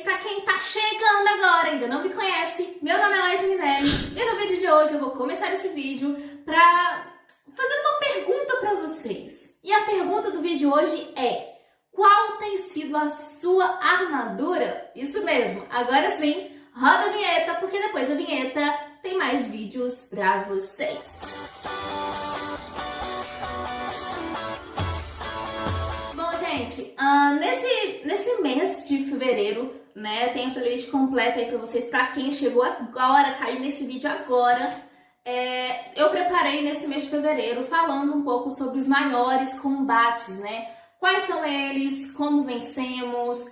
para quem tá chegando agora, ainda não me conhece, meu nome é Laís Minelli e no vídeo de hoje eu vou começar esse vídeo fazendo uma pergunta para vocês. E a pergunta do vídeo hoje é: qual tem sido a sua armadura? Isso mesmo, agora sim, roda a vinheta, porque depois da vinheta tem mais vídeos para vocês. Gente, nesse mês de fevereiro, né, tem a playlist completa aí pra vocês, pra quem chegou agora, caiu nesse vídeo agora. Eu preparei nesse mês de fevereiro falando um pouco sobre os maiores combates, né? Quais são eles, como vencemos,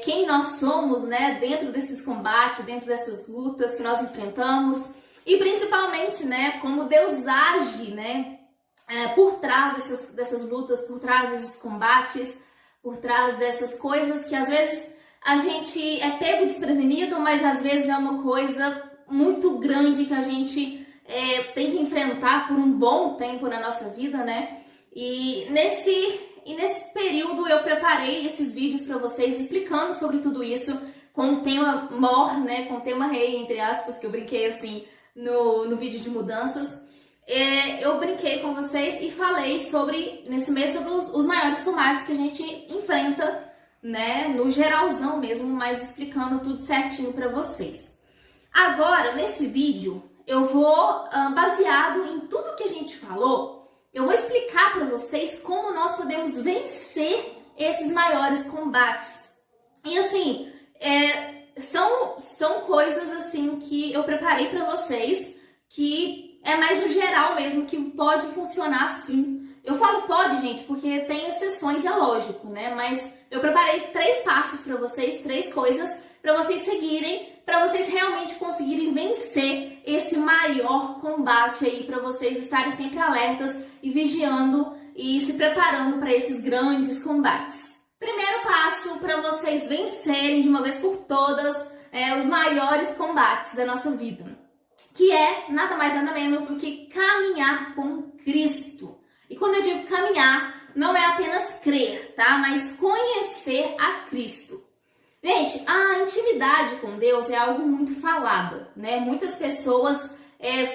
quem nós somos, né, dentro desses combates, dentro dessas lutas que nós enfrentamos e principalmente, né, como Deus age, né? Por trás dessas lutas, por trás desses combates, por trás dessas coisas que às vezes a gente é pego desprevenido, mas às vezes é uma coisa muito grande que a gente tem que enfrentar por um bom tempo na nossa vida, né? E nesse período eu preparei esses vídeos para vocês explicando sobre tudo isso com o tema mor, né? Com o tema rei, entre aspas, que eu brinquei assim no vídeo de mudanças. Eu brinquei com vocês e falei nesse mês sobre os maiores combates que a gente enfrenta, né, no geralzão mesmo, mas explicando tudo certinho para vocês. Agora, nesse vídeo, eu vou, baseado em tudo que a gente falou, eu vou explicar para vocês como nós podemos vencer esses maiores combates. E assim, são coisas assim que eu preparei para vocês que é mais no geral mesmo, que pode funcionar sim. Eu falo pode, gente, porque tem exceções, é lógico, né? Mas eu preparei 3 passos para vocês, 3 coisas para vocês seguirem, para vocês realmente conseguirem vencer esse maior combate aí, para vocês estarem sempre alertas e vigiando e se preparando para esses grandes combates. Primeiro passo para vocês vencerem de uma vez por todas os maiores combates da nossa vida, que é nada mais nada menos do que caminhar com Cristo. E quando eu digo caminhar, não é apenas crer, tá? Mas conhecer a Cristo. Gente, a intimidade com Deus é algo muito falado, né? Muitas pessoas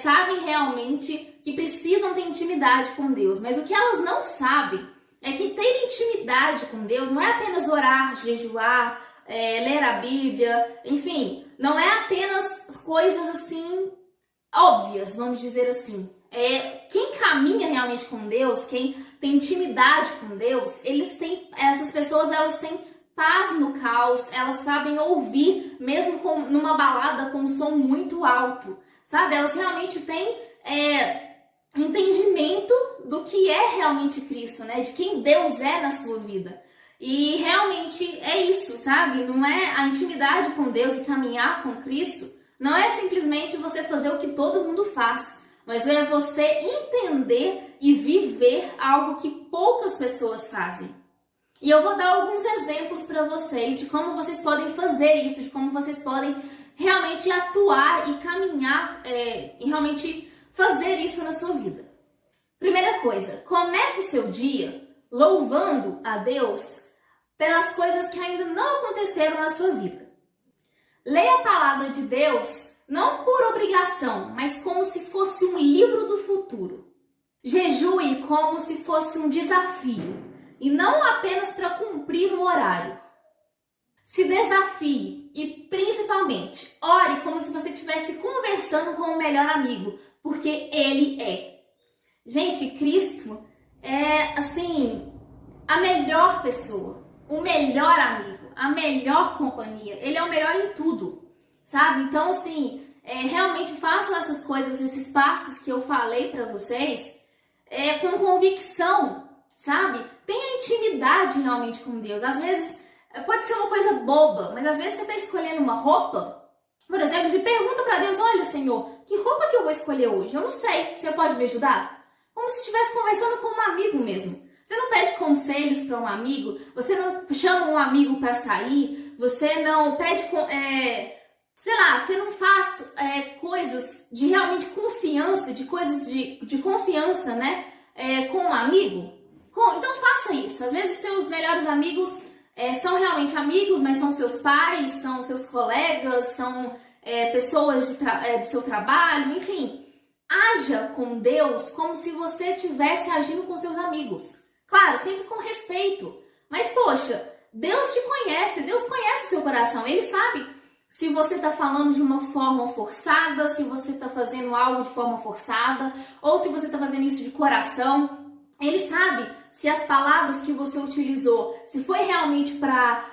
sabem realmente que precisam ter intimidade com Deus, mas o que elas não sabem é que ter intimidade com Deus não é apenas orar, jejuar, ler a Bíblia, enfim, não é apenas coisas assim óbvias, vamos dizer assim. Quem caminha realmente com Deus, quem tem intimidade com Deus, essas pessoas elas têm paz no caos, elas sabem ouvir, mesmo numa balada com um som muito alto, sabe? Elas realmente têm entendimento do que é realmente Cristo, né? De quem Deus é na sua vida. E realmente é isso, sabe? Não é a intimidade com Deus e caminhar com Cristo. Não é simplesmente você fazer o que todo mundo faz, mas é você entender e viver algo que poucas pessoas fazem. E eu vou dar alguns exemplos para vocês de como vocês podem fazer isso, de como vocês podem realmente atuar e caminhar e realmente fazer isso na sua vida. Primeira coisa, comece o seu dia louvando a Deus pelas coisas que ainda não aconteceram na sua vida. Leia a palavra de Deus não por obrigação, mas como se fosse um livro do futuro. Jejue como se fosse um desafio e não apenas para cumprir um horário. Se desafie e, principalmente, ore como se você estivesse conversando com o melhor amigo, porque Ele é. Gente, Cristo é, assim, a melhor pessoa, o melhor amigo, a melhor companhia. Ele é o melhor em tudo, sabe? Então, assim, realmente façam essas coisas, esses passos que eu falei pra vocês, com convicção, sabe? Tenha intimidade realmente com Deus. Às vezes, pode ser uma coisa boba, mas às vezes você tá escolhendo uma roupa, por exemplo, você pergunta pra Deus: olha, Senhor, que roupa que eu vou escolher hoje? Eu não sei, você pode me ajudar? Como se estivesse conversando com um amigo mesmo. Você não pede conselhos para um amigo, você não chama um amigo para sair, você não pede, você não faz coisas de realmente confiança, de coisas de confiança, né, com um amigo. Então faça isso. Às vezes os seus melhores amigos são realmente amigos, mas são seus pais, são seus colegas, são pessoas do seu trabalho, enfim. Haja com Deus como se você estivesse agindo com seus amigos. Claro, sempre com respeito. Mas, poxa, Deus te conhece, Deus conhece o seu coração. Ele sabe se você está falando de uma forma forçada, se você está fazendo algo de forma forçada, ou se você está fazendo isso de coração. Ele sabe se as palavras que você utilizou, se foi realmente para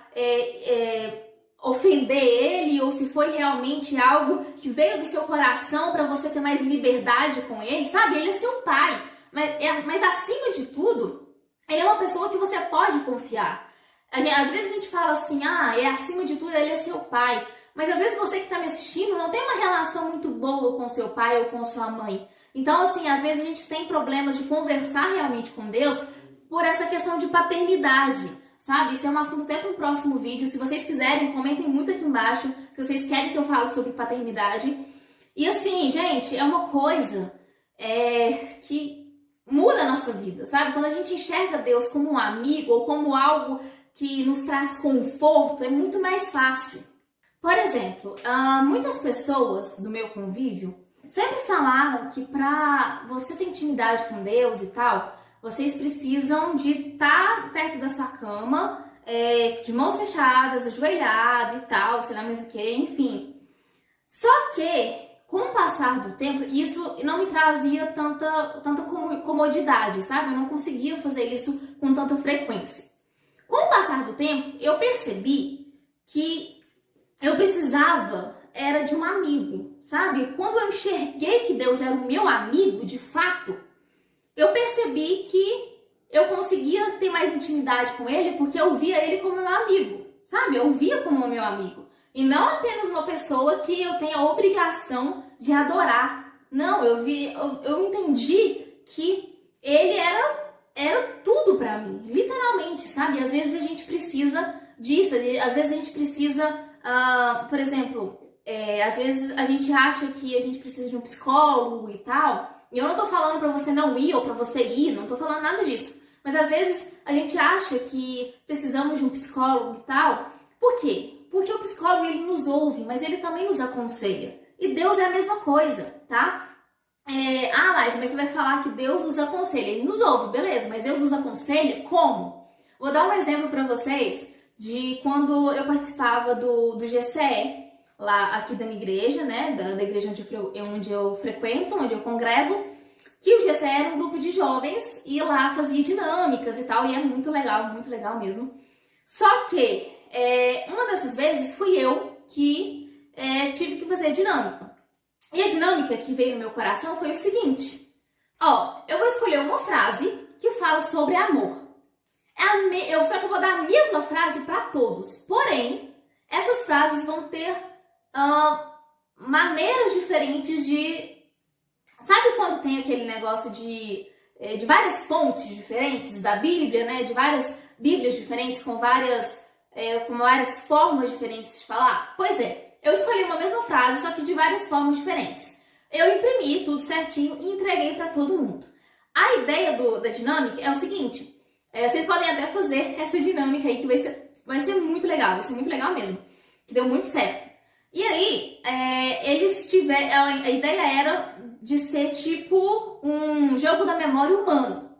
ofender ele, ou se foi realmente algo que veio do seu coração para você ter mais liberdade com ele, sabe? Ele é seu pai, mas acima de tudo, ele é uma pessoa que você pode confiar. Às vezes a gente fala assim, acima de tudo ele é seu pai, mas às vezes você que está me assistindo não tem uma relação muito boa com seu pai ou com sua mãe. Então, assim, às vezes a gente tem problemas de conversar realmente com Deus por essa questão de paternidade, sabe? Isso é um assunto até para um próximo vídeo. Se vocês quiserem, comentem muito aqui embaixo se vocês querem que eu fale sobre paternidade. E assim, gente, é uma coisa que muda a nossa vida, sabe? Quando a gente enxerga Deus como um amigo ou como algo que nos traz conforto, é muito mais fácil. Por exemplo, muitas pessoas do meu convívio sempre falaram que para você ter intimidade com Deus e tal, vocês precisam de estar perto da sua cama, de mãos fechadas, ajoelhado e tal, sei lá mais o que, enfim. Só que, com o passar do tempo, isso não me trazia tanta comodidade, sabe? Eu não conseguia fazer isso com tanta frequência. Com o passar do tempo, eu percebi que eu precisava era de um amigo, sabe? Quando eu enxerguei que Deus era o meu amigo, de fato, eu percebi que eu conseguia ter mais intimidade com ele porque eu via ele como meu amigo, sabe? Eu via como meu amigo. E não apenas uma pessoa que eu tenho a obrigação de adorar. Não, eu entendi que ele era tudo pra mim, literalmente, sabe? Às vezes a gente precisa disso, às vezes a gente precisa, por exemplo, às vezes a gente acha que a gente precisa de um psicólogo e tal. E eu não tô falando pra você não ir ou pra você ir, não tô falando nada disso. Mas às vezes a gente acha que precisamos de um psicólogo e tal. Por quê? Porque o psicólogo, ele nos ouve, mas ele também nos aconselha. E Deus é a mesma coisa, tá? Laís, mas você vai falar que Deus nos aconselha. Ele nos ouve, beleza, mas Deus nos aconselha como? Vou dar um exemplo pra vocês de quando eu participava do GCE, lá aqui da minha igreja, né? Da igreja onde eu frequento, onde eu congrego, que o GCE era um grupo de jovens e lá fazia dinâmicas e tal, e é muito legal mesmo. Só que uma dessas vezes fui eu que tive que fazer a dinâmica. E a dinâmica que veio no meu coração foi o seguinte: eu vou escolher uma frase que fala sobre amor. Só que eu vou dar a mesma frase para todos. Porém, essas frases vão ter maneiras diferentes de... Sabe quando tem aquele negócio de várias fontes diferentes da Bíblia, né? De várias Bíblias diferentes com várias formas diferentes de falar? Pois é, eu escolhi uma mesma frase, só que de várias formas diferentes. Eu imprimi tudo certinho e entreguei para todo mundo. A ideia da dinâmica é o seguinte: vocês podem até fazer essa dinâmica aí, que vai ser muito legal, vai ser muito legal mesmo, que deu muito certo. E aí, a ideia era de ser tipo um jogo da memória humano.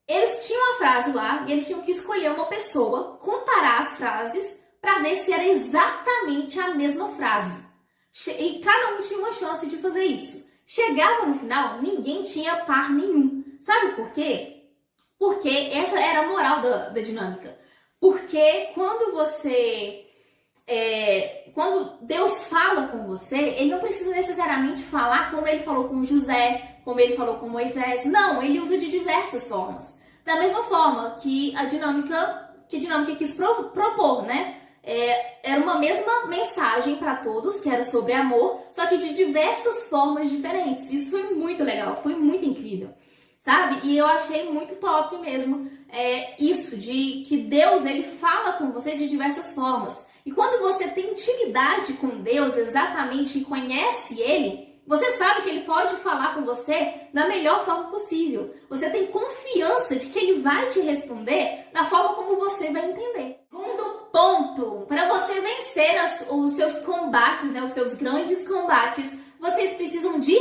Eles tinham a frase lá e eles tinham que escolher uma pessoa, comparar as frases para ver se era exatamente a mesma frase. E cada um tinha uma chance de fazer isso. Chegava no final, ninguém tinha par nenhum. Sabe por quê? Porque essa era a moral da dinâmica. Porque quando Deus fala com você, ele não precisa necessariamente falar como ele falou com José, como ele falou com Moisés. Não, ele usa de diversas formas. Da mesma forma que a dinâmica quis propor, né? Era uma mesma mensagem para todos, que era sobre amor, só que de diversas formas diferentes. Isso foi muito legal, foi muito incrível, sabe? E eu achei muito top mesmo isso de que Deus, ele fala com você de diversas formas. E quando você tem intimidade com Deus exatamente e conhece Ele, você sabe que Ele pode falar com você da melhor forma possível. Você tem confiança de que Ele vai te responder da forma como você vai entender. Segundo os seus combates, né, os seus grandes combates, vocês precisam de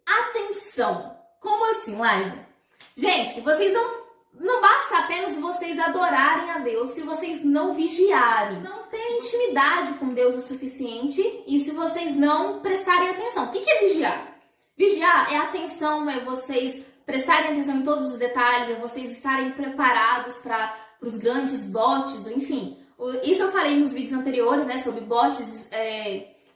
atenção. Como assim, Liza? Gente, vocês não basta apenas vocês adorarem a Deus se vocês não vigiarem, não terem intimidade com Deus o suficiente e se vocês não prestarem atenção. O que é vigiar? Vigiar é atenção, é vocês prestarem atenção em todos os detalhes, é vocês estarem preparados para os grandes botes, enfim. Isso eu falei nos vídeos anteriores, né, sobre botes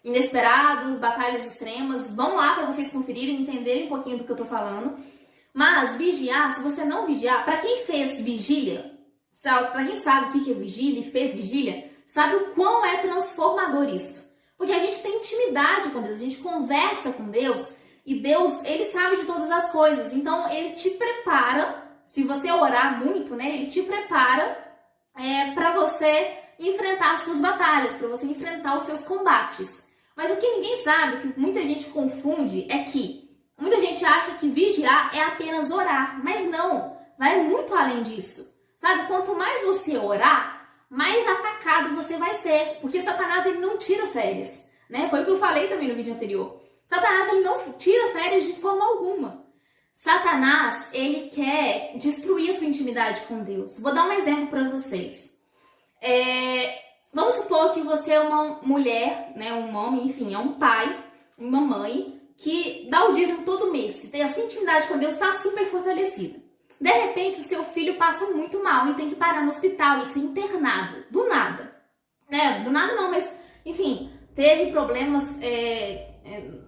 inesperados, batalhas extremas. Vão lá para vocês conferirem e entenderem um pouquinho do que eu tô falando. Mas vigiar, se você não vigiar, para quem fez vigília, para quem sabe o que é vigília e fez vigília, sabe o quão é transformador isso. Porque a gente tem intimidade com Deus, a gente conversa com Deus e Deus, ele sabe de todas as coisas. Então ele te prepara, se você orar muito, né, ele te prepara para você enfrentar as suas batalhas, para você enfrentar os seus combates. Mas o que ninguém sabe, o que muita gente confunde, é que muita gente acha que vigiar é apenas orar, mas não, vai muito além disso. Sabe, quanto mais você orar, mais atacado você vai ser, porque Satanás ele não tira férias, né? Foi o que eu falei também no vídeo anterior. Satanás ele não tira férias de forma alguma. Satanás, ele quer destruir a sua intimidade com Deus. Vou dar um exemplo para vocês. Vamos supor que você é uma mulher, né, um homem, enfim, é um pai, uma mãe, que dá o dízimo todo mês, a sua intimidade com Deus está super fortalecida. De repente, o seu filho passa muito mal e tem que parar no hospital e ser internado, do nada. Do nada não, mas, enfim, teve problemas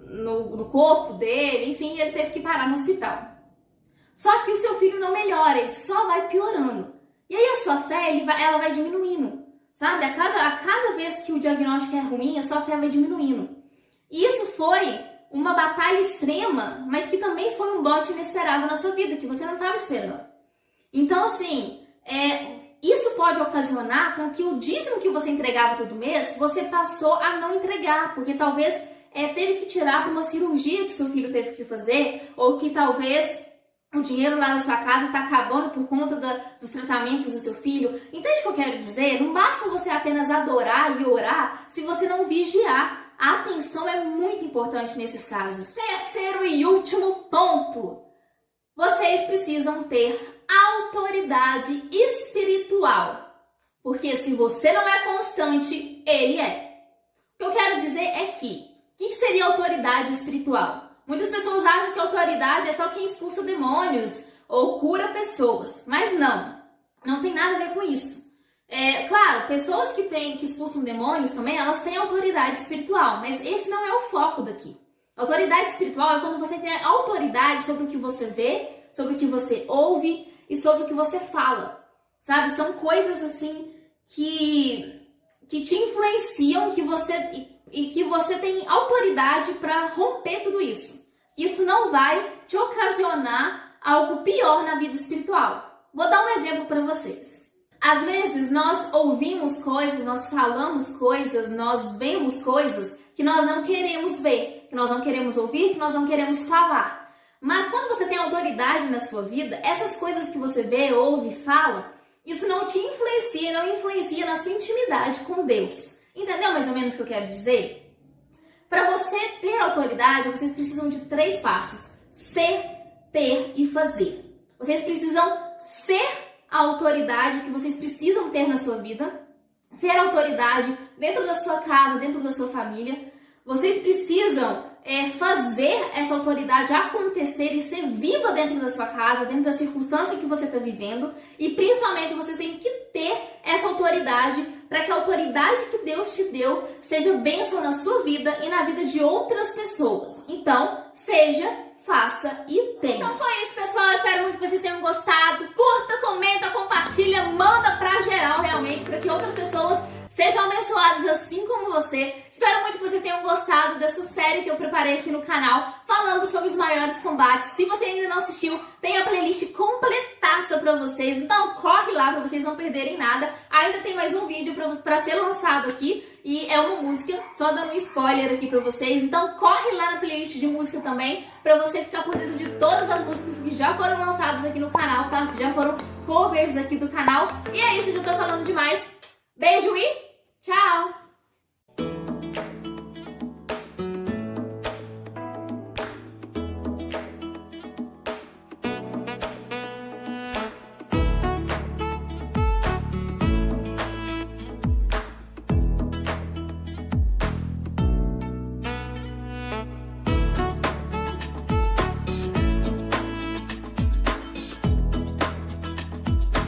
no corpo dele, enfim, ele teve que parar no hospital. Só que o seu filho não melhora, ele só vai piorando. E aí a sua fé, ela vai diminuindo, sabe? A cada vez que o diagnóstico é ruim, a sua fé vai diminuindo. E isso foi uma batalha extrema, mas que também foi um bote inesperado na sua vida, que você não estava esperando. Então, assim, isso pode ocasionar com que o dízimo que você entregava todo mês, você passou a não entregar, porque talvez teve que tirar para uma cirurgia que seu filho teve que fazer, ou que talvez o dinheiro lá da sua casa está acabando por conta dos tratamentos do seu filho. Entende o que eu quero dizer? Não basta você apenas adorar e orar se você não vigiar. A atenção é muito importante nesses casos. Terceiro e último ponto. Vocês precisam ter autoridade espiritual. Porque se você não é constante, ele é. O que eu quero dizer é que, o que seria autoridade espiritual? Muitas pessoas acham que autoridade é só quem expulsa demônios ou cura pessoas. Mas não tem nada a ver com isso. Claro, pessoas que expulsam demônios também, elas têm autoridade espiritual, mas esse não é o foco daqui. Autoridade espiritual é quando você tem autoridade sobre o que você vê, sobre o que você ouve e sobre o que você fala, sabe? São coisas assim que te influenciam e que você tem autoridade para romper tudo isso. Que isso não vai te ocasionar algo pior na vida espiritual. Vou dar um exemplo para vocês. Às vezes nós ouvimos coisas, nós falamos coisas, nós vemos coisas que nós não queremos ver, que nós não queremos ouvir, que nós não queremos falar. Mas quando você tem autoridade na sua vida, essas coisas que você vê, ouve, fala, isso não te influencia, não influencia na sua intimidade com Deus. Entendeu mais ou menos o que eu quero dizer? Para você ter autoridade, vocês precisam de 3 passos: ser, ter e fazer. Vocês precisam ser a autoridade que vocês precisam ter na sua vida, ser autoridade dentro da sua casa, dentro da sua família. Vocês precisam fazer essa autoridade acontecer e ser viva dentro da sua casa, dentro da circunstância que você está vivendo. E principalmente vocês têm que ter essa autoridade para que a autoridade que Deus te deu seja bênção na sua vida e na vida de outras pessoas. Então, seja, faça e tenha. Então foi isso, pessoal. Espero muito que vocês tenham gostado. Curta, comenta, compartilha, manda pra geral realmente, para que outras pessoas sejam abençoadas assim como você. Espero muito que vocês tenham gostado dessa série que eu preparei aqui no canal, falando sobre os maiores combates. Se você ainda não assistiu, tem a playlist completaça pra vocês, então corre lá pra vocês não perderem nada. Ainda tem mais um vídeo pra ser lançado aqui, e é uma música, só dando um spoiler aqui pra vocês. Então corre lá na playlist de música também, pra você ficar por dentro de todas as músicas que já foram lançadas aqui no canal, tá? Que já foram covers aqui do canal. E é isso, eu já tô falando demais. Beijo e tchau!